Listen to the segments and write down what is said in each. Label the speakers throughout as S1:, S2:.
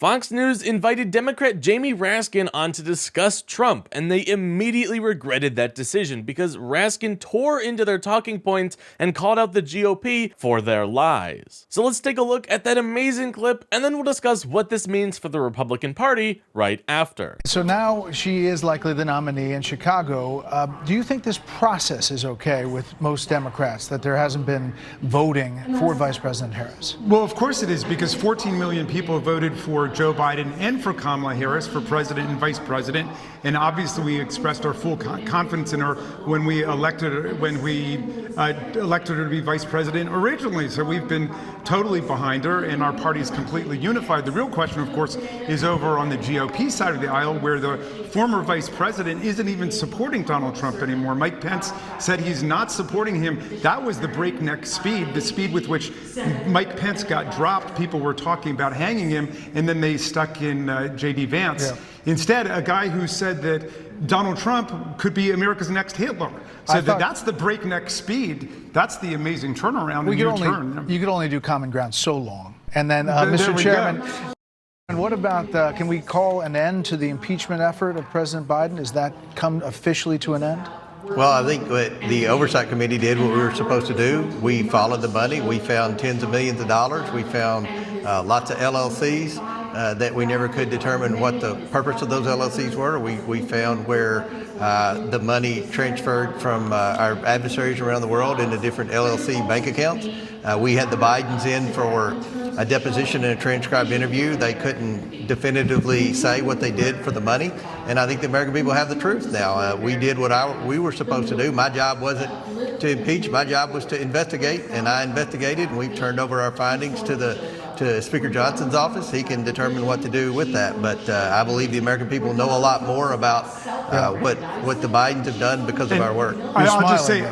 S1: Fox News invited Democrat Jamie Raskin on to discuss Trump, and they immediately regretted that decision because Raskin tore into their talking points and called out the GOP for their lies. So let's take a look at that amazing clip, and then we'll discuss what this means for the Republican Party right after.
S2: So now she is likely the nominee in Chicago. Do you think this process is okay with most Democrats, that there hasn't been voting for Vice President Harris?
S3: Well, of course it is, because 14 million people voted for Joe Biden and for Kamala Harris for president and vice president, and obviously we expressed our full confidence in her when we elected her to be vice president originally. So we've been totally behind her, and our party is completely unified. The real question, of course, is over on the GOP side of the aisle, where the former vice president isn't even supporting Donald Trump anymore. Mike Pence said he's not supporting him. That was the breakneck speed, the speed with which Mike Pence got dropped. People were talking about hanging him, and then they stuck in J.D. Vance. Yeah. Instead, a guy who said that Donald Trump could be America's next Hitler. So that's the breakneck speed. That's the amazing turnaround.
S2: You could only do common ground so long. And then, Mr. Chairman, and what about, can we call an end to the impeachment effort of President Biden? Has that come officially to an end?
S4: Well, I think what the Oversight Committee did what we were supposed to do. We followed the money. We found tens of millions of dollars. We found lots of LLCs that we never could determine what the purpose of those LLCs were. We found where the money transferred from our adversaries around the world into different LLC bank accounts. We had the Bidens in for a deposition and a transcribed interview. They couldn't definitively say what they did for the money, and I think the American people have the truth now. We did what we were supposed to do. My job wasn't to impeach. My job was to investigate, and I investigated, and we've turned over our findings to Speaker Johnson's office. He can determine what to do with that. But I believe the American people know a lot more about what the Bidens have done because of our work.
S3: I'll just say,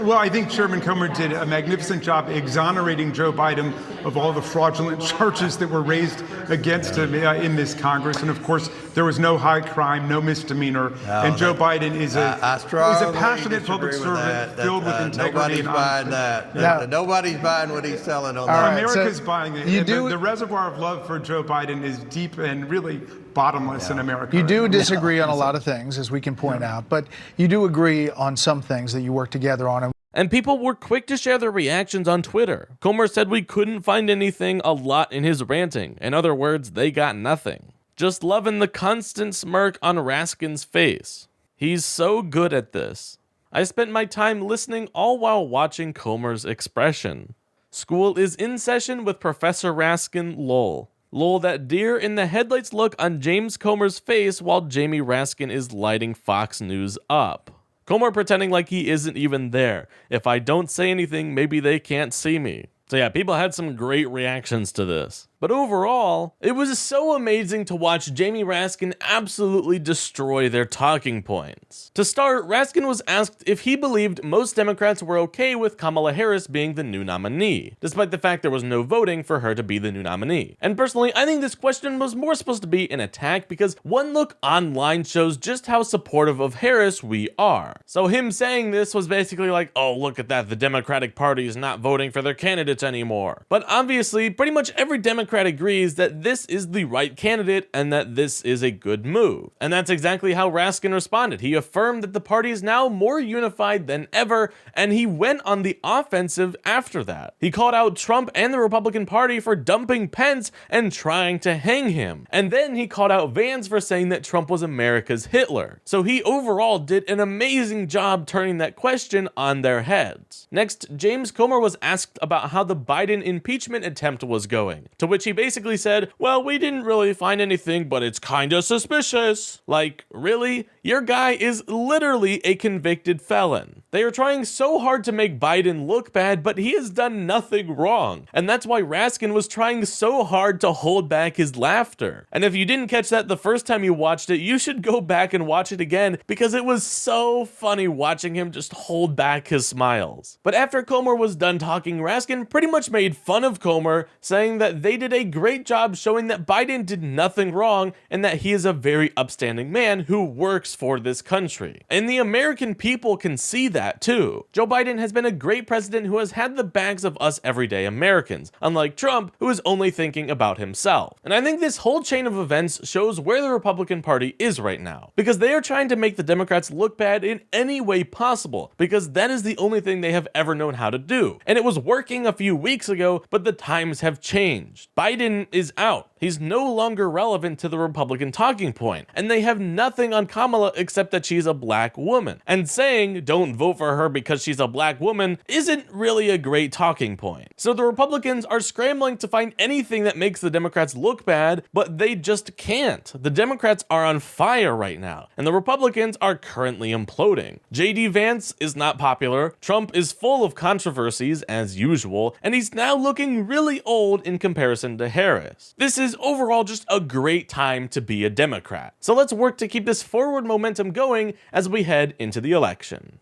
S3: well, I think Chairman Comer did a magnificent job exonerating Joe Biden of all the fraudulent charges that were raised against him in this Congress. And of course, there was no high crime, no misdemeanor. And Joe Biden is a passionate public servant filled with integrity.
S4: Nobody's buying that. Nobody's buying what he's selling on that.
S3: America's buying it. The reservoir of love for Joe Biden is deep and really bottomless in America.
S2: You do disagree on a lot of things, as we can point out, but you do agree on some things that you work together on.
S1: And people were quick to share their reactions on Twitter. Comer said we couldn't find anything a lot in his ranting. In other words, they got nothing. Just loving the constant smirk on Raskin's face. He's so good at this. I spent my time listening all while watching Comer's expression. School is in session with Professor Raskin, lol. Lol, that deer in the headlights look on James Comer's face while Jamie Raskin is lighting Fox News up. Comer pretending like he isn't even there. If I don't say anything, maybe they can't see me. So yeah, people had some great reactions to this. But overall, it was so amazing to watch Jamie Raskin absolutely destroy their talking points. To start, Raskin was asked if he believed most Democrats were okay with Kamala Harris being the new nominee, despite the fact there was no voting for her to be the new nominee. And personally, I think this question was more supposed to be an attack because one look online shows just how supportive of Harris we are. So him saying this was basically like, oh, look at that, the Democratic Party is not voting for their candidates anymore. But obviously, pretty much every Democrat agrees that this is the right candidate and that this is a good move. And that's exactly how Raskin responded. He affirmed that the party is now more unified than ever, and he went on the offensive after that. He called out Trump and the Republican Party for dumping Pence and trying to hang him. And then he called out Vance for saying that Trump was America's Hitler. So he overall did an amazing job turning that question on their heads. Next, James Comer was asked about how the Biden impeachment attempt was going, to which he basically said, well, we didn't really find anything, but it's kinda suspicious. Like, really? Your guy is literally a convicted felon. They are trying so hard to make Biden look bad, but he has done nothing wrong. And that's why Raskin was trying so hard to hold back his laughter. And if you didn't catch that the first time you watched it, you should go back and watch it again because it was so funny watching him just hold back his smiles. But after Comer was done talking, Raskin pretty much made fun of Comer, saying that they did did a great job showing that Biden did nothing wrong and that he is a very upstanding man who works for this country. And the American people can see that too. Joe Biden has been a great president who has had the backs of us everyday Americans, unlike Trump, who is only thinking about himself. And I think this whole chain of events shows where the Republican Party is right now, because they are trying to make the Democrats look bad in any way possible, because that is the only thing they have ever known how to do. And it was working a few weeks ago, but the times have changed. Biden is out. He's no longer relevant to the Republican talking point, and they have nothing on Kamala except that she's a black woman. And saying don't vote for her because she's a black woman isn't really a great talking point. So the Republicans are scrambling to find anything that makes the Democrats look bad, but they just can't. The Democrats are on fire right now, and the Republicans are currently imploding. J.D. Vance is not popular, Trump is full of controversies as usual, and he's now looking really old in comparison to Harris. This is overall just a great time to be a Democrat. So let's work to keep this forward momentum going as we head into the election.